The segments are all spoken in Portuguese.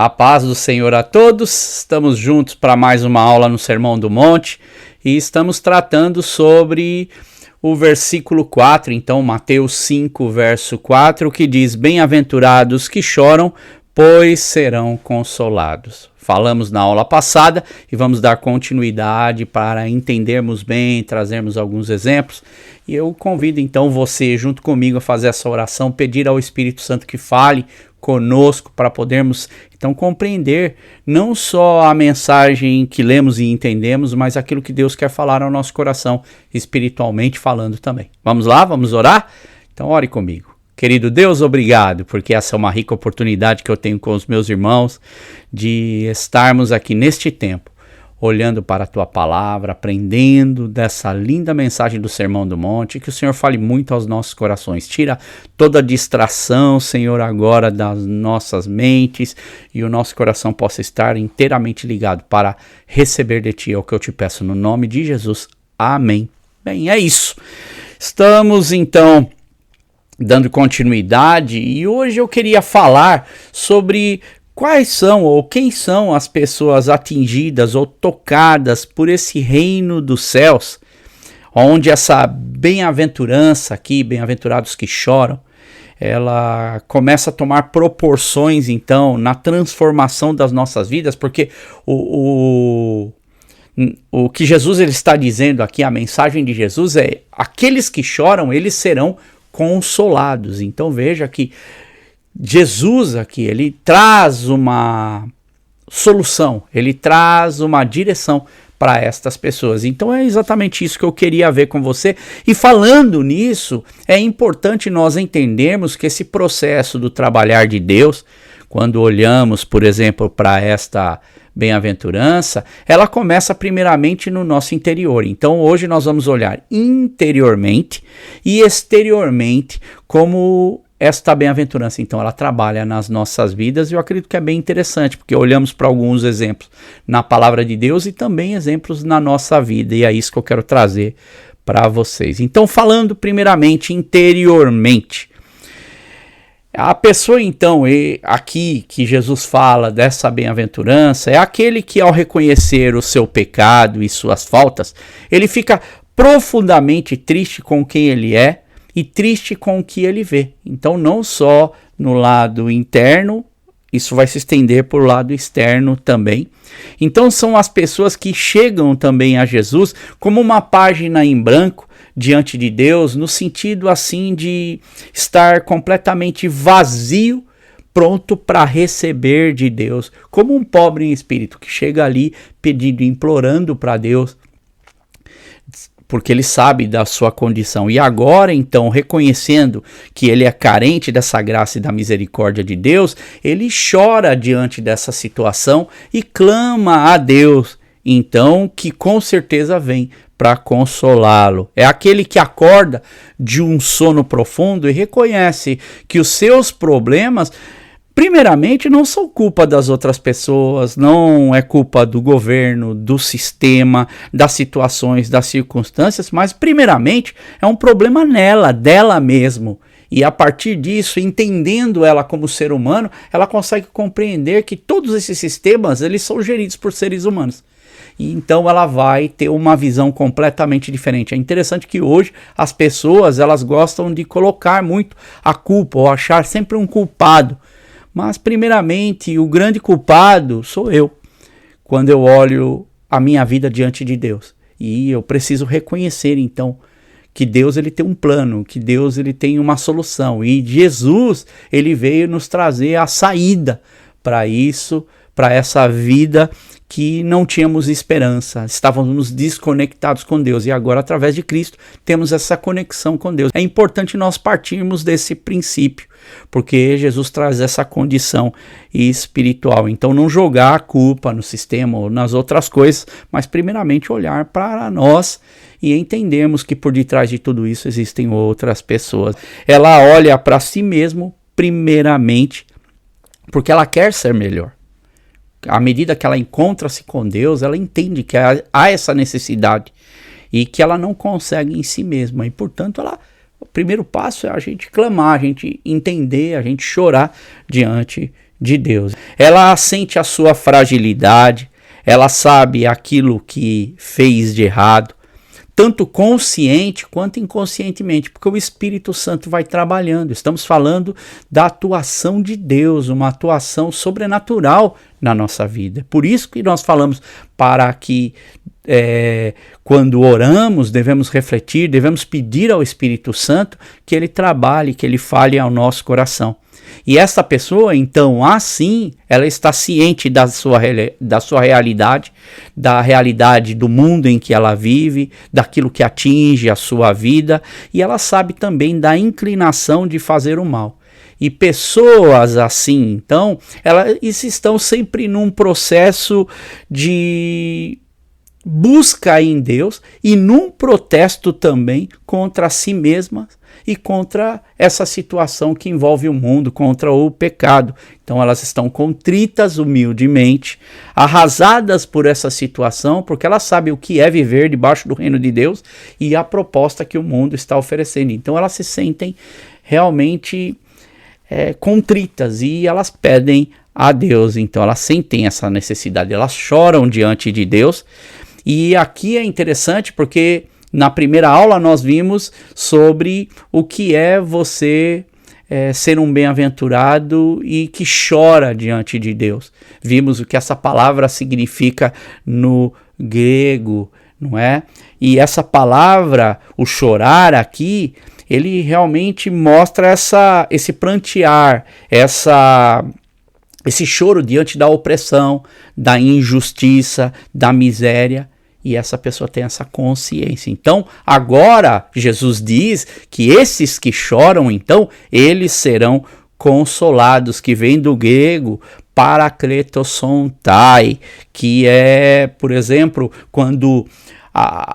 A paz do Senhor a todos, estamos juntos para mais uma aula no Sermão do Monte e estamos tratando sobre o versículo 4, então Mateus 5, verso 4, que diz: Bem-aventurados que choram, pois serão consolados. Falamos na aula passada e vamos dar continuidade para entendermos bem, trazermos alguns exemplos. E eu convido então você, junto comigo, a fazer essa oração, pedir ao Espírito Santo que fale conosco para podermos então compreender não só a mensagem que lemos e entendemos, mas aquilo que Deus quer falar ao nosso coração, espiritualmente falando também. Vamos lá? Vamos orar? Então ore comigo. Querido Deus, obrigado, porque essa é uma rica oportunidade que eu tenho com os meus irmãos de estarmos aqui neste tempo, olhando para a Tua Palavra, aprendendo dessa linda mensagem do Sermão do Monte, que o Senhor fale muito aos nossos corações. Tira toda a distração, Senhor, agora das nossas mentes e o nosso coração possa estar inteiramente ligado para receber de Ti, é o que eu te peço no nome de Jesus. Amém. Bem, é isso. Estamos, então, dando continuidade e hoje eu queria falar sobre quais são ou quem são as pessoas atingidas ou tocadas por esse reino dos céus, onde essa bem-aventurança aqui, bem-aventurados que choram, ela começa a tomar proporções então na transformação das nossas vidas, porque o que Jesus ele está dizendo aqui, a mensagem de Jesus é: aqueles que choram, eles serão consolados. Então veja que Jesus aqui, ele traz uma solução, ele traz uma direção para estas pessoas. Então é exatamente isso que eu queria ver com você. E falando nisso, é importante nós entendermos que esse processo do trabalhar de Deus, quando olhamos, por exemplo, para esta bem-aventurança, ela começa primeiramente no nosso interior. Então hoje nós vamos olhar interiormente e exteriormente como esta bem-aventurança, então, ela trabalha nas nossas vidas e eu acredito que é bem interessante, porque olhamos para alguns exemplos na palavra de Deus e também exemplos na nossa vida, e é isso que eu quero trazer para vocês. Então, falando primeiramente interiormente, a pessoa, então, aqui que Jesus fala dessa bem-aventurança, é aquele que ao reconhecer o seu pecado e suas faltas, ele fica profundamente triste com quem ele é, e triste com o que ele vê. Então não só no lado interno, isso vai se estender para o lado externo também. Então são as pessoas que chegam também a Jesus como uma página em branco diante de Deus, no sentido assim de estar completamente vazio, pronto para receber de Deus, como um pobre em espírito que chega ali pedindo, implorando para Deus, porque ele sabe da sua condição. E agora, então, reconhecendo que ele é carente dessa graça e da misericórdia de Deus, ele chora diante dessa situação e clama a Deus, então, que com certeza vem para consolá-lo. É aquele que acorda de um sono profundo e reconhece que os seus problemas, primeiramente, não são culpa das outras pessoas, não é culpa do governo, do sistema, das situações, das circunstâncias, mas primeiramente é um problema nela, dela mesmo. E a partir disso, entendendo ela como ser humano, ela consegue compreender que todos esses sistemas, eles são geridos por seres humanos. E então ela vai ter uma visão completamente diferente. É interessante que hoje as pessoas, elas gostam de colocar muito a culpa ou achar sempre um culpado. Mas, primeiramente, o grande culpado sou eu, quando eu olho a minha vida diante de Deus. E eu preciso reconhecer, então, que Deus ele tem um plano, que Deus ele tem uma solução. E Jesus ele veio nos trazer a saída para isso, para essa vida que não tínhamos esperança, estávamos desconectados com Deus e agora através de Cristo temos essa conexão com Deus. É importante nós partirmos desse princípio, porque Jesus traz essa condição espiritual. Então não jogar a culpa no sistema ou nas outras coisas, mas primeiramente olhar para nós e entendermos que por detrás de tudo isso existem outras pessoas. Ela olha para si mesma primeiramente porque ela quer ser melhor. À medida que ela encontra-se com Deus, ela entende que há essa necessidade e que ela não consegue em si mesma. E, portanto, o primeiro passo é a gente clamar, a gente entender, a gente chorar diante de Deus. Ela sente a sua fragilidade, ela sabe aquilo que fez de errado, tanto consciente quanto inconscientemente, porque o Espírito Santo vai trabalhando. Estamos falando da atuação de Deus, uma atuação sobrenatural na nossa vida. Por isso que nós falamos para que quando oramos, devemos refletir, devemos pedir ao Espírito Santo que ele trabalhe, que ele fale ao nosso coração. E essa pessoa, então, assim, ela está ciente da sua realidade, da realidade do mundo em que ela vive, daquilo que atinge a sua vida, e ela sabe também da inclinação de fazer o mal. E pessoas assim, então, elas estão sempre num processo de busca em Deus e num protesto também contra si mesmas e contra essa situação que envolve o mundo, contra o pecado. Então elas estão contritas humildemente, arrasadas por essa situação, porque elas sabem o que é viver debaixo do reino de Deus e a proposta que o mundo está oferecendo. Então elas se sentem realmente contritas e elas pedem a Deus. Então elas sentem essa necessidade, elas choram diante de Deus. E aqui é interessante porque na primeira aula nós vimos sobre o que é você ser um bem-aventurado e que chora diante de Deus. Vimos o que essa palavra significa no grego, não é? E essa palavra, o chorar aqui, ele realmente mostra esse prantear, esse choro diante da opressão, da injustiça, da miséria. E essa pessoa tem essa consciência. Então, agora, Jesus diz que esses que choram, então, eles serão consolados, que vem do grego parakletosontai, que é, por exemplo, quando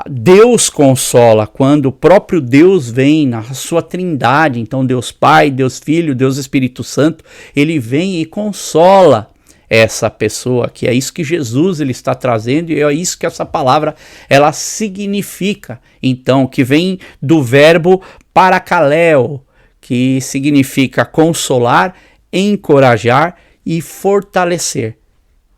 Deus consola, quando o próprio Deus vem na sua trindade, então Deus Pai, Deus Filho, Deus Espírito Santo, ele vem e consola essa pessoa, que é isso que Jesus ele está trazendo e é isso que essa palavra ela significa. Então, que vem do verbo parakaleo, que significa consolar, encorajar e fortalecer.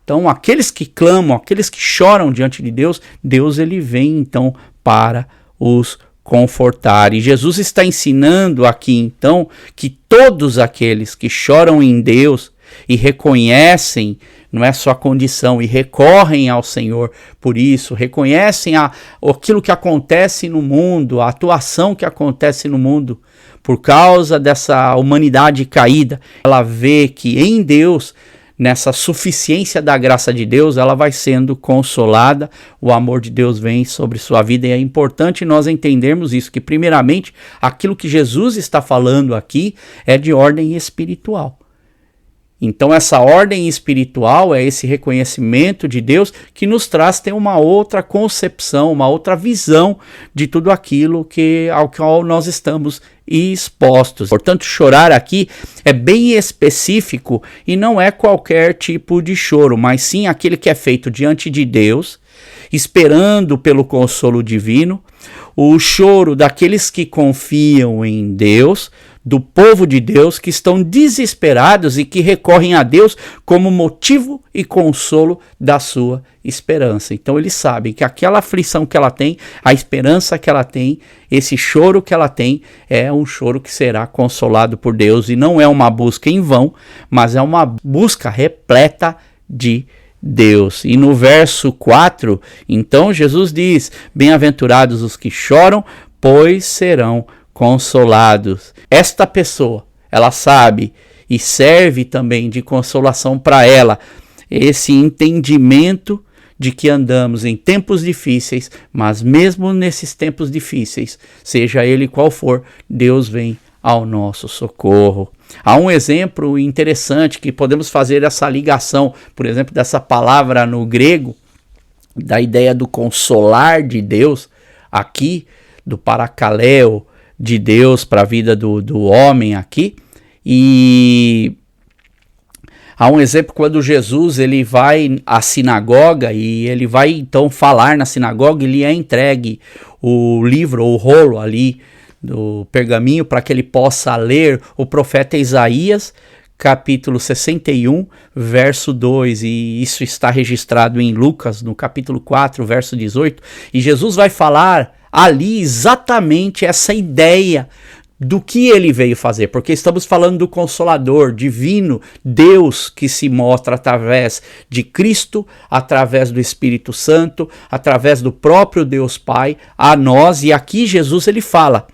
Então, aqueles que clamam, aqueles que choram diante de Deus, Deus ele vem então para os confortar. E Jesus está ensinando aqui então que todos aqueles que choram em Deus e reconhecem, não é só a condição, e recorrem ao Senhor por isso, reconhecem aquilo que acontece no mundo, a atuação que acontece no mundo, por causa dessa humanidade caída, ela vê que em Deus, nessa suficiência da graça de Deus, ela vai sendo consolada, o amor de Deus vem sobre sua vida, e é importante nós entendermos isso, que primeiramente, aquilo que Jesus está falando aqui é de ordem espiritual. Então essa ordem espiritual é esse reconhecimento de Deus que nos traz ter uma outra concepção, uma outra visão de tudo aquilo ao qual nós estamos expostos. Portanto, chorar aqui é bem específico e não é qualquer tipo de choro, mas sim aquele que é feito diante de Deus, esperando pelo consolo divino, o choro daqueles que confiam em Deus, do povo de Deus que estão desesperados e que recorrem a Deus como motivo e consolo da sua esperança. Então eles sabem que aquela aflição que ela tem, a esperança que ela tem, esse choro que ela tem, é um choro que será consolado por Deus, e não é uma busca em vão, mas é uma busca repleta de Deus. E no verso 4, então Jesus diz: bem-aventurados os que choram, pois serão consolados. Esta pessoa, ela sabe e serve também de consolação para ela esse entendimento de que andamos em tempos difíceis, mas mesmo nesses tempos difíceis, seja ele qual for, Deus vem ao nosso socorro. Há um exemplo interessante que podemos fazer essa ligação, por exemplo, dessa palavra no grego, da ideia do consolar de Deus, aqui, do parakaleo de Deus para a vida do homem aqui. E há um exemplo quando Jesus ele vai à sinagoga e ele vai então falar na sinagoga, e lhe é entregue o livro, o rolo ali do pergaminho para que ele possa ler o profeta Isaías, capítulo 61, verso 2, e isso está registrado em Lucas, no capítulo 4, verso 18, e Jesus vai falar ali exatamente essa ideia do que ele veio fazer, porque estamos falando do Consolador divino, Deus que se mostra através de Cristo, através do Espírito Santo, através do próprio Deus Pai a nós, e aqui Jesus ele fala,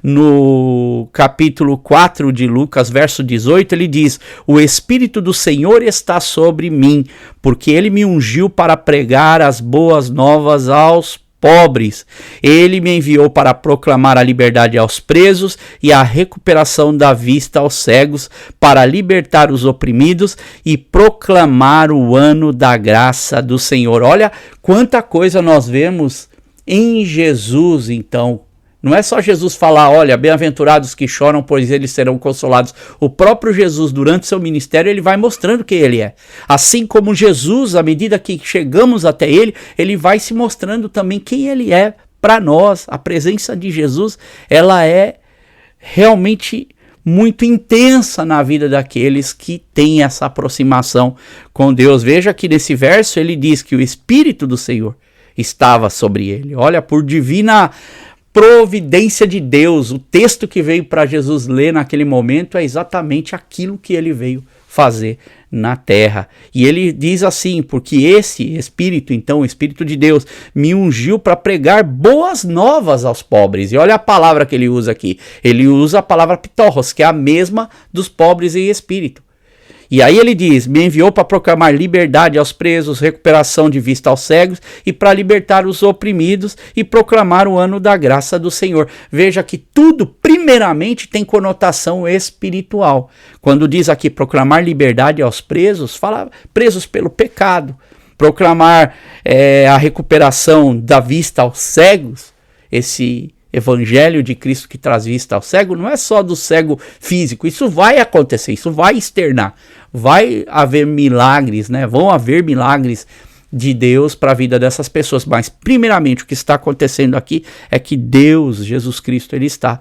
no capítulo 4 de Lucas, verso 18, ele diz: o Espírito do Senhor está sobre mim, porque ele me ungiu para pregar as boas novas aos pobres. Ele me enviou para proclamar a liberdade aos presos e a recuperação da vista aos cegos, para libertar os oprimidos e proclamar o ano da graça do Senhor. Olha quanta coisa nós vemos em Jesus, então. Não é só Jesus falar, olha, bem-aventurados que choram, pois eles serão consolados. O próprio Jesus, durante seu ministério, ele vai mostrando quem ele é. Assim como Jesus, à medida que chegamos até ele, ele vai se mostrando também quem ele é para nós. A presença de Jesus, ela é realmente muito intensa na vida daqueles que têm essa aproximação com Deus. Veja que nesse verso ele diz que o Espírito do Senhor estava sobre ele. Olha, por divina providência de Deus, o texto que veio para Jesus ler naquele momento é exatamente aquilo que ele veio fazer na terra. E ele diz assim, porque esse Espírito, então, o Espírito de Deus, me ungiu para pregar boas novas aos pobres. E olha a palavra que ele usa aqui. Ele usa a palavra ptorros, que é a mesma dos pobres em espírito. E aí ele diz, me enviou para proclamar liberdade aos presos, recuperação de vista aos cegos e para libertar os oprimidos e proclamar o ano da graça do Senhor. Veja que tudo, primeiramente, tem conotação espiritual. Quando diz aqui proclamar liberdade aos presos, fala presos pelo pecado. Proclamar a recuperação da vista aos cegos, esse Evangelho de Cristo que traz vista ao cego, não é só do cego físico, isso vai acontecer, isso vai externar, vai haver milagres, né? Vão haver milagres de Deus para a vida dessas pessoas, mas primeiramente o que está acontecendo aqui é que Deus, Jesus Cristo, ele está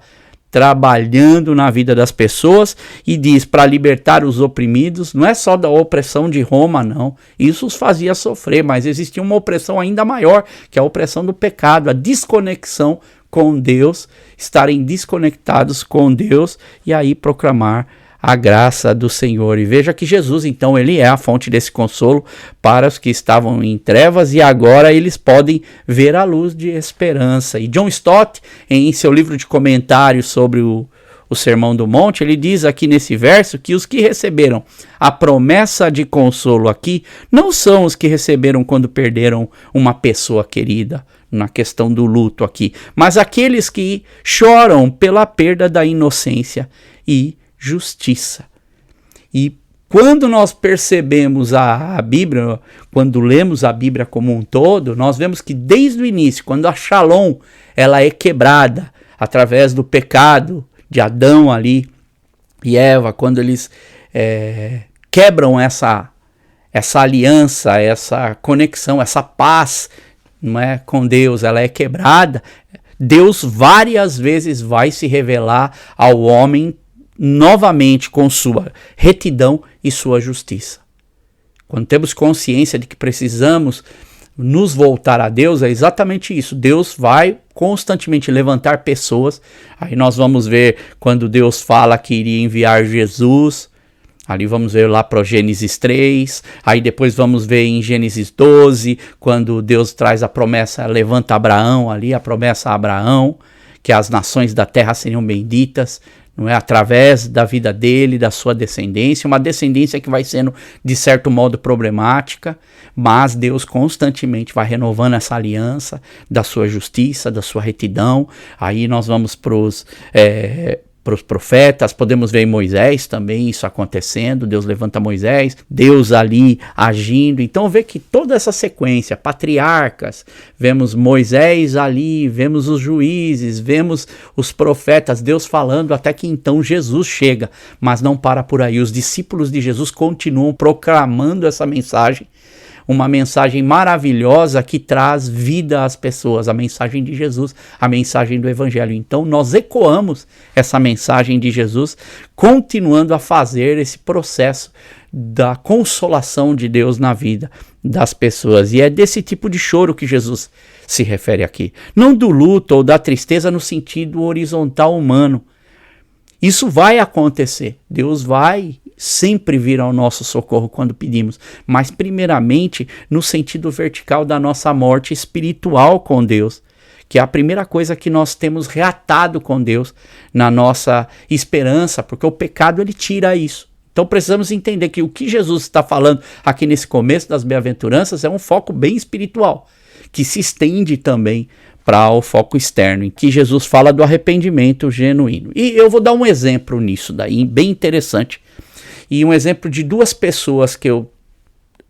trabalhando na vida das pessoas e diz para libertar os oprimidos, não é só da opressão de Roma, não, isso os fazia sofrer, mas existia uma opressão ainda maior, que é a opressão do pecado, a desconexão com Deus, estarem desconectados com Deus e aí proclamar a graça do Senhor. E veja que Jesus, então, ele é a fonte desse consolo para os que estavam em trevas e agora eles podem ver a luz de esperança. E John Stott, em seu livro de comentários sobre o Sermão do Monte, ele diz aqui nesse verso que os que receberam a promessa de consolo aqui não são os que receberam quando perderam uma pessoa querida, na questão do luto aqui, mas aqueles que choram pela perda da inocência e justiça. E quando nós percebemos a Bíblia, quando lemos a Bíblia como um todo, nós vemos que desde o início, quando a Shalom ela é quebrada através do pecado de Adão ali e Eva, quando eles quebram essa aliança, essa conexão, essa paz, não é, com Deus, ela é quebrada, Deus várias vezes vai se revelar ao homem novamente com sua retidão e sua justiça. Quando temos consciência de que precisamos nos voltar a Deus, é exatamente isso. Deus vai constantemente levantar pessoas. Aí nós vamos ver quando Deus fala que iria enviar Jesus. Ali vamos ver lá para Gênesis 3, aí depois vamos ver em Gênesis 12, quando Deus traz a promessa, levanta Abraão ali, a promessa a Abraão, que as nações da terra seriam benditas, não é? Através da vida dele, da sua descendência, uma descendência que vai sendo de certo modo problemática, mas Deus constantemente vai renovando essa aliança da sua justiça, da sua retidão. Aí nós vamos para os profetas, podemos ver em Moisés também isso acontecendo, Deus levanta Moisés, Deus ali agindo, então vê que toda essa sequência, patriarcas, vemos Moisés ali, vemos os juízes, vemos os profetas, Deus falando até que então Jesus chega, mas não para por aí, os discípulos de Jesus continuam proclamando essa mensagem, uma mensagem maravilhosa que traz vida às pessoas, a mensagem de Jesus, a mensagem do Evangelho. Então nós ecoamos essa mensagem de Jesus, continuando a fazer esse processo da consolação de Deus na vida das pessoas. E é desse tipo de choro que Jesus se refere aqui. Não do luto ou da tristeza no sentido horizontal humano. Isso vai acontecer. Deus vai sempre vir ao nosso socorro quando pedimos. Mas primeiramente no sentido vertical da nossa morte espiritual com Deus, que é a primeira coisa que nós temos reatado com Deus na nossa esperança, porque o pecado ele tira isso. Então precisamos entender que o que Jesus está falando aqui nesse começo das bem-aventuranças é um foco bem espiritual, que se estende também para o foco externo, em que Jesus fala do arrependimento genuíno. E eu vou dar um exemplo nisso daí, bem interessante. E um exemplo de duas pessoas que eu,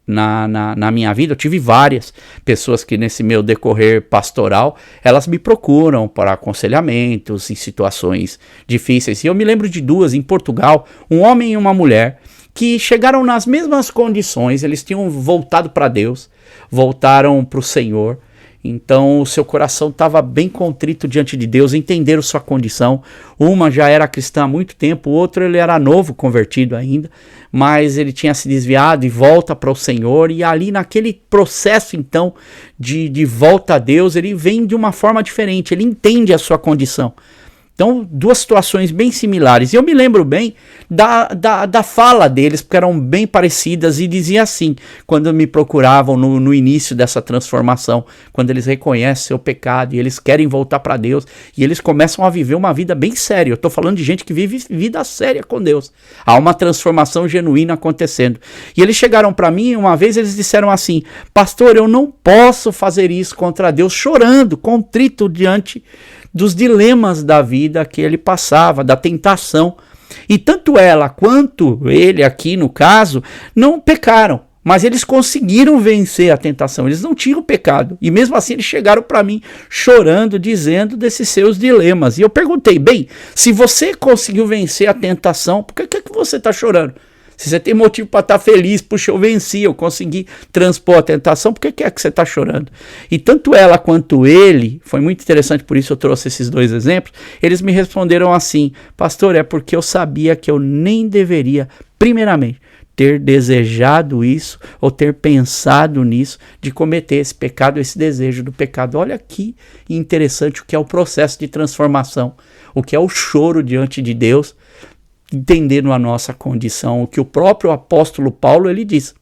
na minha vida, eu tive várias pessoas que nesse meu decorrer pastoral, elas me procuram para aconselhamentos em situações difíceis. E eu me lembro de duas em Portugal, um homem e uma mulher, que chegaram nas mesmas condições, eles tinham voltado para Deus, voltaram para o Senhor. Então o seu coração estava bem contrito diante de Deus, entenderam sua condição. Uma já era cristã há muito tempo, o outro ele era novo, convertido ainda, mas ele tinha se desviado e volta para o Senhor. E ali naquele processo então de volta a Deus, ele vem de uma forma diferente, ele entende a sua condição. Então, duas situações bem similares. E eu me lembro bem da fala deles, porque eram bem parecidas, e dizia assim, quando me procuravam no início dessa transformação, quando eles reconhecem seu pecado e eles querem voltar para Deus, e eles começam a viver uma vida bem séria. Eu estou falando de gente que vive vida séria com Deus. Há uma transformação genuína acontecendo. E eles chegaram para mim e uma vez eles disseram assim: pastor, eu não posso fazer isso contra Deus, chorando, contrito diante dos dilemas da vida que ele passava, da tentação. E tanto ela quanto ele aqui no caso não pecaram, mas eles conseguiram vencer a tentação, eles não tinham pecado. E mesmo assim eles chegaram para mim chorando, dizendo desses seus dilemas. E eu perguntei: bem, se você conseguiu vencer a tentação, por que você está chorando? Se você tem motivo para estar feliz, puxa, eu venci, eu consegui transpor a tentação, por que é que você está chorando? E tanto ela quanto ele, foi muito interessante, por isso eu trouxe esses dois exemplos, eles me responderam assim: pastor, é porque eu sabia que eu nem deveria, primeiramente, ter desejado isso, ou ter pensado nisso, de cometer esse pecado, esse desejo do pecado. Olha que interessante o que é o processo de transformação, o que é o choro diante de Deus, entendendo a nossa condição, o que o próprio apóstolo Paulo ele diz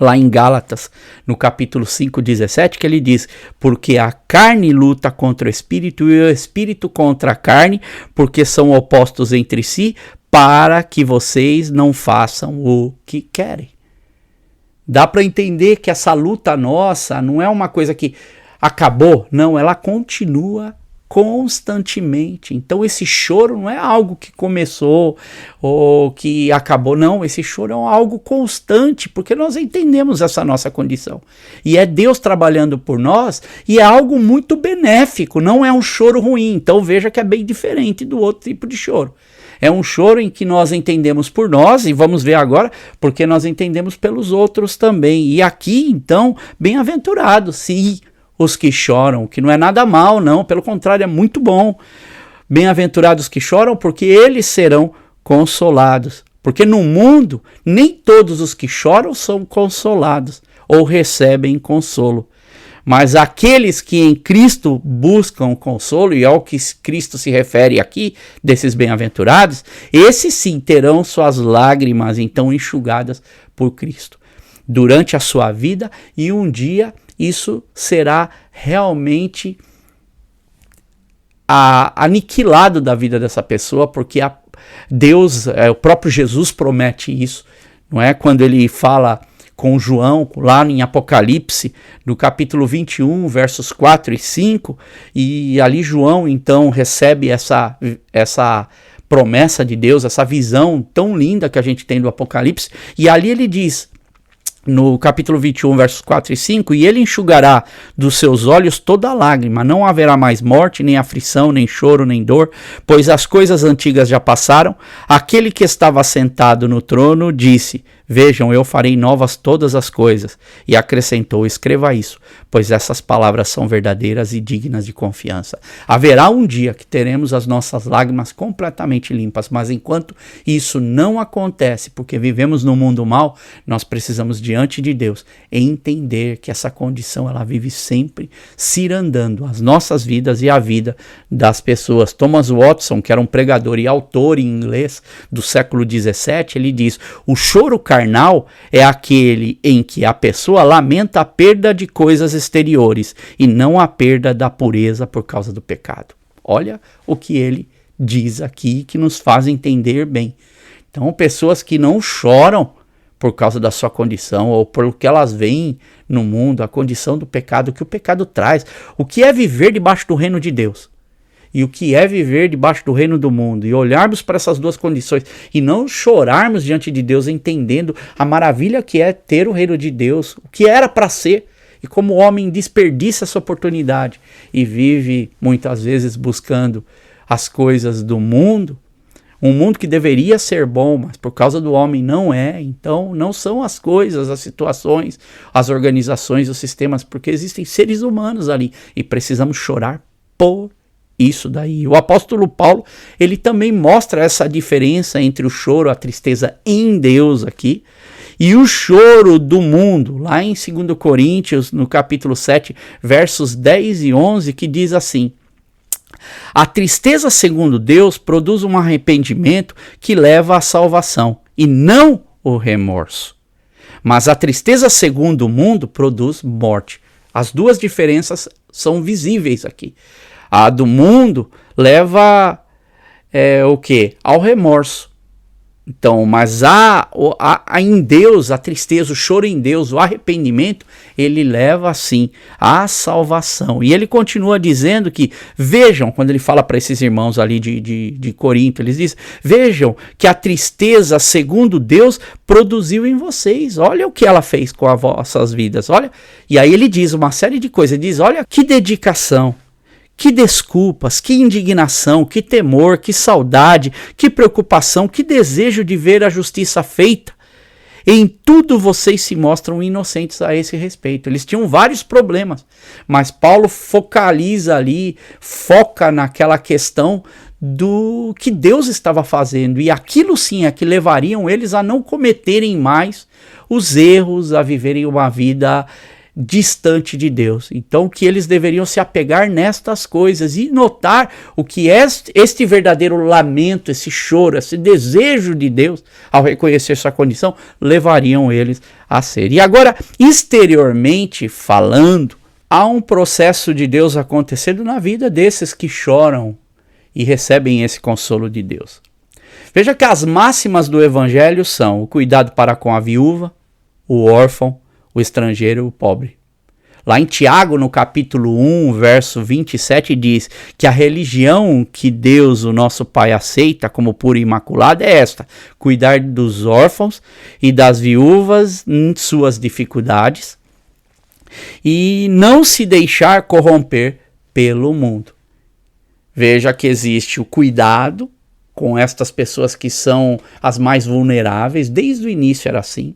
lá em Gálatas, no capítulo 5:17, que ele diz: porque a carne luta contra o espírito e o espírito contra a carne, porque são opostos entre si, para que vocês não façam o que querem. Dá para entender que essa luta nossa não é uma coisa que acabou, não, ela continua constantemente. Então esse choro não é algo que começou ou que acabou, não, esse choro é algo constante, porque nós entendemos essa nossa condição, e é Deus trabalhando por nós, e é algo muito benéfico, não é um choro ruim. Então veja que é bem diferente do outro tipo de choro. É um choro em que nós entendemos por nós, e vamos ver agora porque nós entendemos pelos outros também. E aqui então, bem-aventurados, sim, os que choram, que não é nada mal, não, pelo contrário, é muito bom. Bem-aventurados que choram, porque eles serão consolados. Porque no mundo, nem todos os que choram são consolados ou recebem consolo. Mas aqueles que em Cristo buscam consolo, e ao que Cristo se refere aqui, desses bem-aventurados, esses sim terão suas lágrimas então enxugadas por Cristo durante a sua vida, e um dia isso será realmente aniquilado da vida dessa pessoa, porque Deus, o próprio Jesus promete isso, não é? Quando ele fala com João, lá em Apocalipse, no capítulo 21, versos 4 e 5, e ali João então recebe essa promessa de Deus, essa visão tão linda que a gente tem do Apocalipse, e ali ele diz, no capítulo 21, versos 4 e 5, e ele enxugará dos seus olhos toda lágrima, não haverá mais morte, nem aflição, nem choro, nem dor, pois as coisas antigas já passaram. Aquele que estava sentado no trono disse: Vejam, eu farei novas todas as coisas. E acrescentou, escreva isso, pois essas palavras são verdadeiras e dignas de confiança. Haverá um dia que teremos as nossas lágrimas completamente limpas, mas enquanto isso não acontece, porque vivemos num mundo mau, nós precisamos diante de Deus entender que essa condição ela vive sempre cirandando as nossas vidas e a vida das pessoas. Thomas Watson, que era um pregador e autor em inglês do século XVII, ele diz: o choro carnal é aquele em que a pessoa lamenta a perda de coisas exteriores e não a perda da pureza por causa do pecado. Olha o que ele diz aqui, que nos faz entender bem. Então, pessoas que não choram por causa da sua condição ou por o que elas veem no mundo, a condição do pecado, o que o pecado traz, o que é viver debaixo do reino de Deus e o que é viver debaixo do reino do mundo, e olharmos para essas duas condições e não chorarmos diante de Deus, entendendo a maravilha que é ter o reino de Deus, o que era para ser, e como o homem desperdiça essa oportunidade e vive muitas vezes buscando as coisas do mundo, um mundo que deveria ser bom, mas por causa do homem não é. Então não são as coisas, as situações, as organizações, os sistemas, porque existem seres humanos ali e precisamos chorar por isso daí. O apóstolo Paulo, ele também mostra essa diferença entre o choro, a tristeza em Deus aqui, e o choro do mundo, lá em 2 Coríntios, no capítulo 7, versos 10 e 11, que diz assim: a tristeza segundo Deus produz um arrependimento que leva à salvação, e não o remorso. Mas a tristeza segundo o mundo produz morte. As duas diferenças são visíveis aqui. A do mundo leva o quê? Ao remorso. Então, mas em Deus, a tristeza, o choro em Deus, o arrependimento, ele leva assim à salvação. E ele continua dizendo que, vejam, quando ele fala para esses irmãos ali de Corinto, ele diz: vejam que a tristeza, segundo Deus, produziu em vocês. Olha o que ela fez com as vossas vidas. Olha. E aí ele diz uma série de coisas. Ele diz: olha que dedicação, que desculpas, que indignação, que temor, que saudade, que preocupação, que desejo de ver a justiça feita. Em tudo vocês se mostram inocentes a esse respeito. Eles tinham vários problemas, mas Paulo focaliza ali, foca naquela questão do que Deus estava fazendo. E aquilo sim é que levariam eles a não cometerem mais os erros, a viverem uma vida distante de Deus. Então que eles deveriam se apegar nestas coisas e notar o que é este verdadeiro lamento, esse choro, esse desejo de Deus ao reconhecer sua condição, levariam eles a ser. E agora, exteriormente falando, há um processo de Deus acontecendo na vida desses que choram e recebem esse consolo de Deus. Veja que as máximas do evangelho são o cuidado para com a viúva, o órfão, o estrangeiro, o pobre. Lá em Tiago, no capítulo 1, verso 27, diz que a religião que Deus, o nosso Pai, aceita como pura e imaculada é esta: cuidar dos órfãos e das viúvas em suas dificuldades e não se deixar corromper pelo mundo. Veja que existe o cuidado com estas pessoas que são as mais vulneráveis, desde o início era assim.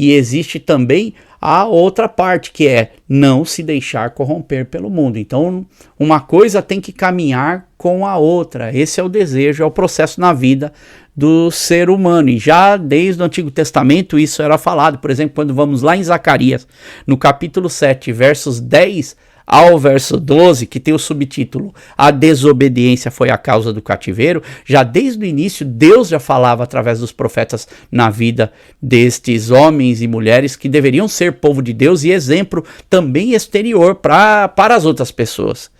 E existe também a outra parte, que é não se deixar corromper pelo mundo. Então, uma coisa tem que caminhar com a outra. Esse é o desejo, é o processo na vida do ser humano. E já desde o Antigo Testamento isso era falado. Por exemplo, quando vamos lá em Zacarias, no capítulo 7, versos 10 ao verso 12, que tem o subtítulo A Desobediência foi a causa do cativeiro, já desde o início Deus já falava através dos profetas na vida destes homens e mulheres que deveriam ser povo de Deus e exemplo também exterior para as outras pessoas.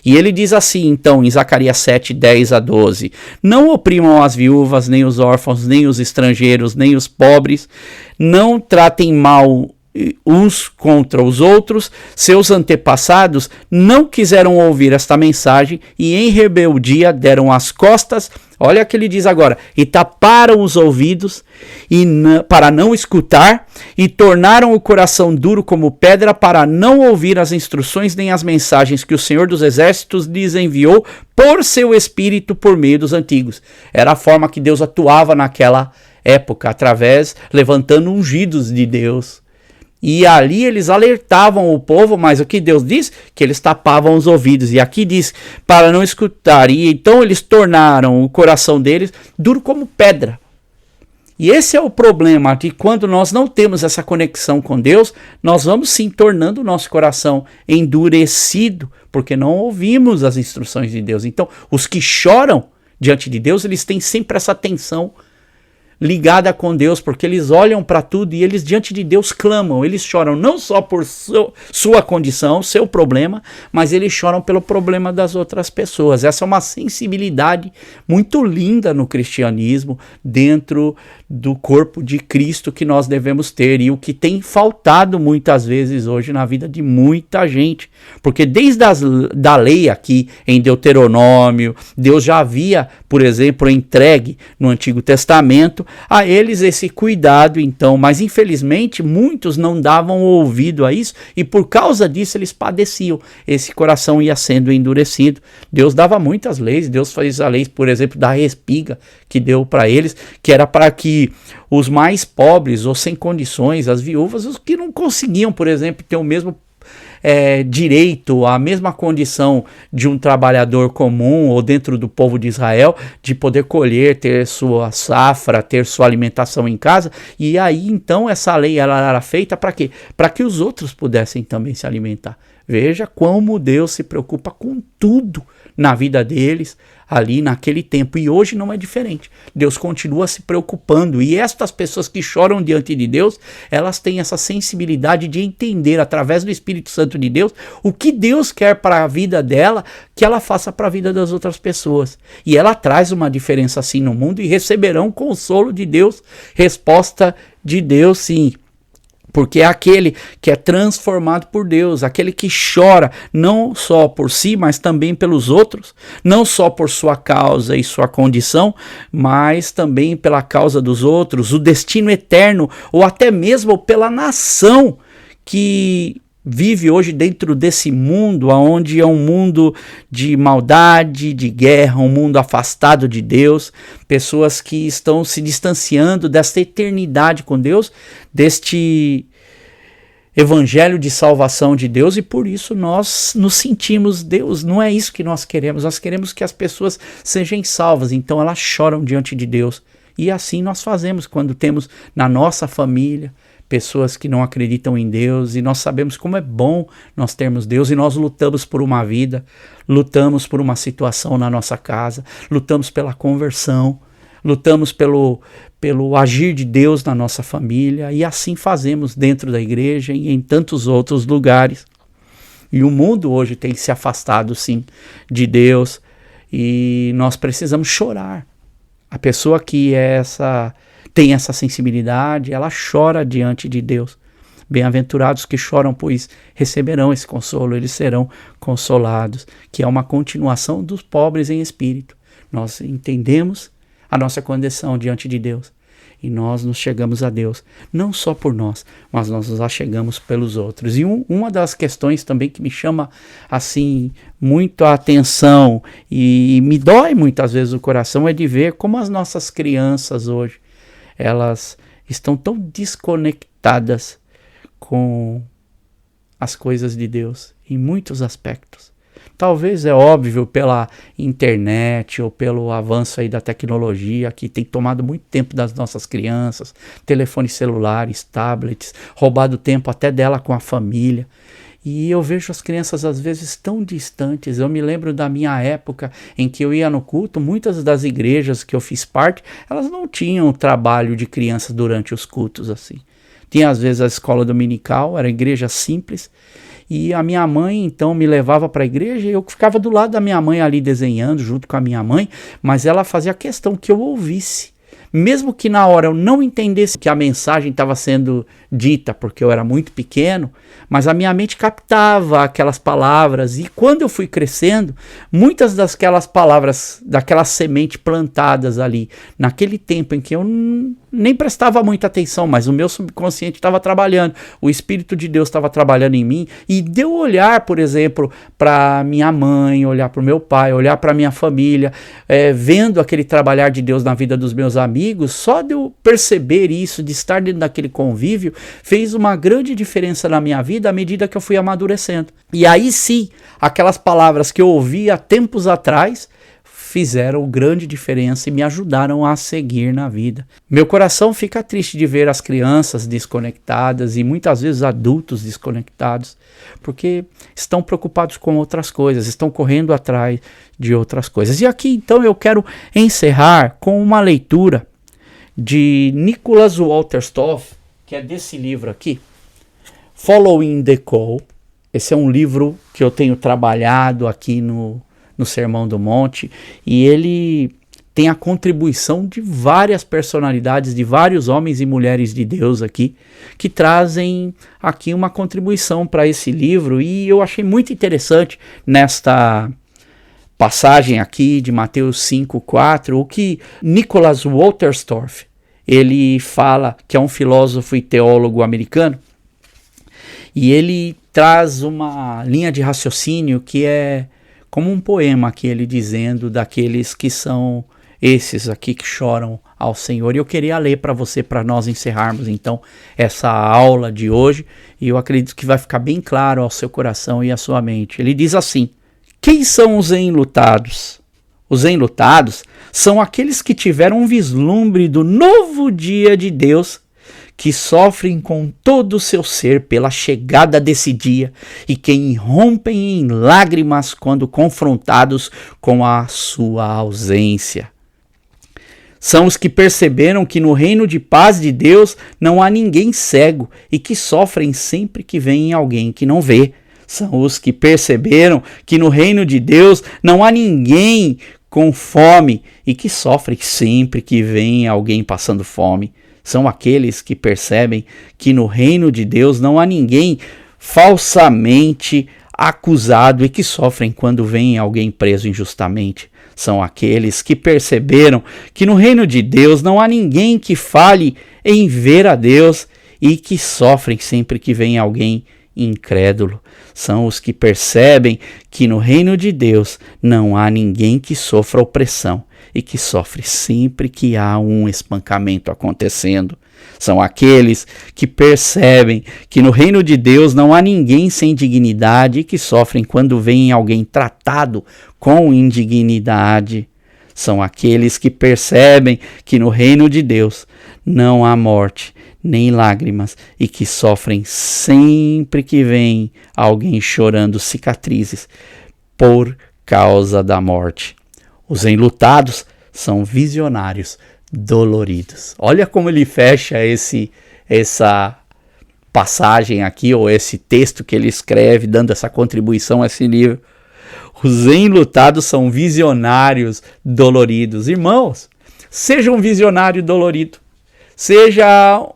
E ele diz assim, então, em Zacarias 7, 10 a 12, não oprimam as viúvas, nem os órfãos, nem os estrangeiros, nem os pobres, não tratem mal uns contra os outros. Seus antepassados não quiseram ouvir esta mensagem e em rebeldia deram as costas Olha o que ele diz agora: e taparam os ouvidos para não escutar, e tornaram o coração duro como pedra para não ouvir as instruções nem as mensagens que o Senhor dos Exércitos lhes enviou por seu Espírito por meio dos antigos. Era a forma que Deus atuava naquela época, levantando ungidos de Deus. E ali eles alertavam o povo, mas o que Deus diz? Que eles tapavam os ouvidos. E aqui diz, para não escutar. E então eles tornaram o coração deles duro como pedra. E esse é o problema, de quando nós não temos essa conexão com Deus, nós vamos sim tornando o nosso coração endurecido, porque não ouvimos as instruções de Deus. Então, os que choram diante de Deus, eles têm sempre essa tensão ligada com Deus, porque eles olham para tudo e eles diante de Deus clamam, eles choram não só por sua condição, seu problema, mas eles choram pelo problema das outras pessoas. Essa é uma sensibilidade muito linda no cristianismo, dentro do corpo de Cristo que nós devemos ter, e o que tem faltado muitas vezes hoje na vida de muita gente, porque desde da lei aqui em Deuteronômio, Deus já havia, por exemplo, entregue no Antigo Testamento a eles esse cuidado, então, mas infelizmente muitos não davam ouvido a isso, e por causa disso eles padeciam, esse coração ia sendo endurecido. Deus dava muitas leis, Deus fez a lei, por exemplo, da espiga, que deu para eles, que era para que os mais pobres ou sem condições, as viúvas, os que não conseguiam, por exemplo, ter o mesmo direito, a mesma condição de um trabalhador comum ou dentro do povo de Israel, de poder colher, ter sua safra, ter sua alimentação em casa. E aí então essa lei ela era feita para quê? Para que os outros pudessem também se alimentar. Veja como Deus se preocupa com tudo na vida deles ali naquele tempo, e hoje não é diferente. Deus continua se preocupando, e estas pessoas que choram diante de Deus, elas têm essa sensibilidade de entender através do Espírito Santo de Deus o que Deus quer para a vida dela, que ela faça para a vida das outras pessoas, e ela traz uma diferença assim no mundo, e receberão consolo de Deus, resposta de Deus sim. Porque é aquele que é transformado por Deus, aquele que chora não só por si, mas também pelos outros, não só por sua causa e sua condição, mas também pela causa dos outros, o destino eterno, ou até mesmo pela nação que vive hoje dentro desse mundo, onde é um mundo de maldade, de guerra, um mundo afastado de Deus, pessoas que estão se distanciando desta eternidade com Deus, deste evangelho de salvação de Deus, e por isso nós nos sentimos Deus. Não é isso que nós queremos que as pessoas sejam salvas, então elas choram diante de Deus. E assim nós fazemos quando temos na nossa família pessoas que não acreditam em Deus, e nós sabemos como é bom nós termos Deus, e nós lutamos por uma vida, lutamos por uma situação na nossa casa, lutamos pela conversão, lutamos pelo agir de Deus na nossa família, e assim fazemos dentro da igreja e em tantos outros lugares. E o mundo hoje tem se afastado sim de Deus, e nós precisamos chorar. A pessoa que tem essa sensibilidade, ela chora diante de Deus. Bem-aventurados que choram, pois receberão esse consolo, eles serão consolados, que é uma continuação dos pobres em espírito. Nós entendemos a nossa condição diante de Deus, e nós nos chegamos a Deus, não só por nós, mas nós nos achegamos pelos outros. E uma das questões também que me chama assim muito a atenção e me dói muitas vezes o coração, é de ver como as nossas crianças hoje, elas estão tão desconectadas com as coisas de Deus em muitos aspectos. Talvez é óbvio pela internet ou pelo avanço aí da tecnologia, que tem tomado muito tempo das nossas crianças, telefones celulares, tablets, roubado tempo até dela com a família. E eu vejo as crianças às vezes tão distantes. Eu me lembro da minha época em que eu ia no culto, muitas das igrejas que eu fiz parte, elas não tinham trabalho de crianças durante os cultos assim. Tinha às vezes a escola dominical, era igreja simples, e a minha mãe então me levava para a igreja, e eu ficava do lado da minha mãe ali desenhando junto com a minha mãe, mas ela fazia questão que eu ouvisse. mesmo que na hora eu não entendesse que a mensagem estava sendo dita, porque eu era muito pequeno, mas a minha mente captava aquelas palavras, e quando eu fui crescendo, muitas daquelas palavras, daquelas sementes plantadas ali, naquele tempo em que eu nem prestava muita atenção, mas o meu subconsciente estava trabalhando, o Espírito de Deus estava trabalhando em mim, e de eu olhar, por exemplo, para minha mãe, olhar para o meu pai, olhar para minha família, vendo aquele trabalhar de Deus na vida dos meus amigos, só de eu perceber isso, de estar dentro daquele convívio, fez uma grande diferença na minha vida à medida que eu fui amadurecendo. E aí sim, aquelas palavras que eu ouvi há tempos atrás fizeram grande diferença e me ajudaram a seguir na vida. Meu coração fica triste de ver as crianças desconectadas e muitas vezes adultos desconectados, porque estão preocupados com outras coisas, estão correndo atrás de outras coisas. E aqui então eu quero encerrar com uma leitura de Nicholas Wolterstorff, que é desse livro aqui, Following the Call. Esse é um livro que eu tenho trabalhado aqui no Sermão do Monte, e ele tem a contribuição de várias personalidades, de vários homens e mulheres de Deus aqui, que trazem aqui uma contribuição para esse livro, e eu achei muito interessante nesta passagem aqui de Mateus 5:4, o que Nicholas Wolterstorff, ele fala, que é um filósofo e teólogo americano, e ele traz uma linha de raciocínio que é como um poema aqui, ele dizendo daqueles que são esses aqui que choram ao Senhor. E eu queria ler para você, para nós encerrarmos então essa aula de hoje, e eu acredito que vai ficar bem claro ao seu coração e à sua mente. Ele diz assim: quem são os enlutados? Os enlutados são aqueles que tiveram um vislumbre do novo dia de Deus, que sofrem com todo o seu ser pela chegada desse dia, e que irrompem em lágrimas quando confrontados com a sua ausência. São os que perceberam que no reino de paz de Deus não há ninguém cego, e que sofrem sempre que vem alguém que não vê. São os que perceberam que no reino de Deus não há ninguém com fome, e que sofrem sempre que vem alguém passando fome. São aqueles que percebem que no reino de Deus não há ninguém falsamente acusado, e que sofrem quando vem alguém preso injustamente. São aqueles que perceberam que no reino de Deus não há ninguém que fale em ver a Deus, e que sofrem sempre que vem alguém incrédulo. São os que percebem que no reino de Deus não há ninguém que sofra opressão, e que sofre sempre que há um espancamento acontecendo. São aqueles que percebem que no reino de Deus não há ninguém sem dignidade, e que sofrem quando vem alguém tratado com indignidade. São aqueles que percebem que no reino de Deus não há morte nem lágrimas, e que sofrem sempre que vem alguém chorando cicatrizes por causa da morte. Os enlutados são visionários doloridos. Olha como ele fecha essa passagem aqui, ou esse texto que ele escreve, dando essa contribuição a esse livro. Os enlutados são visionários doloridos. Irmãos, seja um visionário dolorido. Seja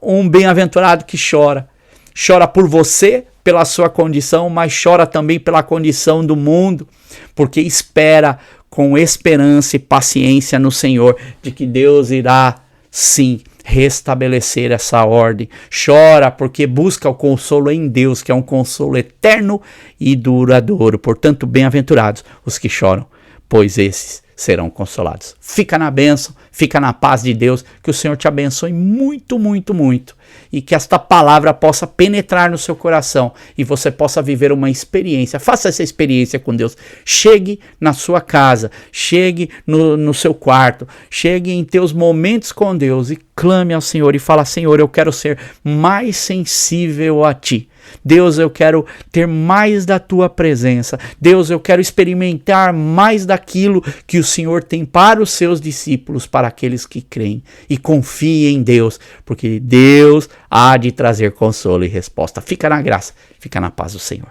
um bem-aventurado que chora. Chora por você, pela sua condição, mas chora também pela condição do mundo, porque espera com esperança e paciência no Senhor, de que Deus irá, sim, restabelecer essa ordem. Chora porque busca o consolo em Deus, que é um consolo eterno e duradouro. Portanto, bem-aventurados os que choram, pois esses serão consolados. Fica na bênção, fica na paz de Deus, que o Senhor te abençoe muito, muito, muito, e que esta palavra possa penetrar no seu coração e você possa viver uma experiência. Faça essa experiência com Deus. Chegue na sua casa, chegue no seu quarto, chegue em teus momentos com Deus e clame ao Senhor e fala: Senhor, eu quero ser mais sensível a Ti. Deus, eu quero ter mais da Tua presença. Deus, eu quero experimentar mais daquilo que o Senhor tem para os seus discípulos, para aqueles que creem. E confie em Deus, porque Deus há de trazer consolo e resposta. Fica na graça, fica na paz do Senhor.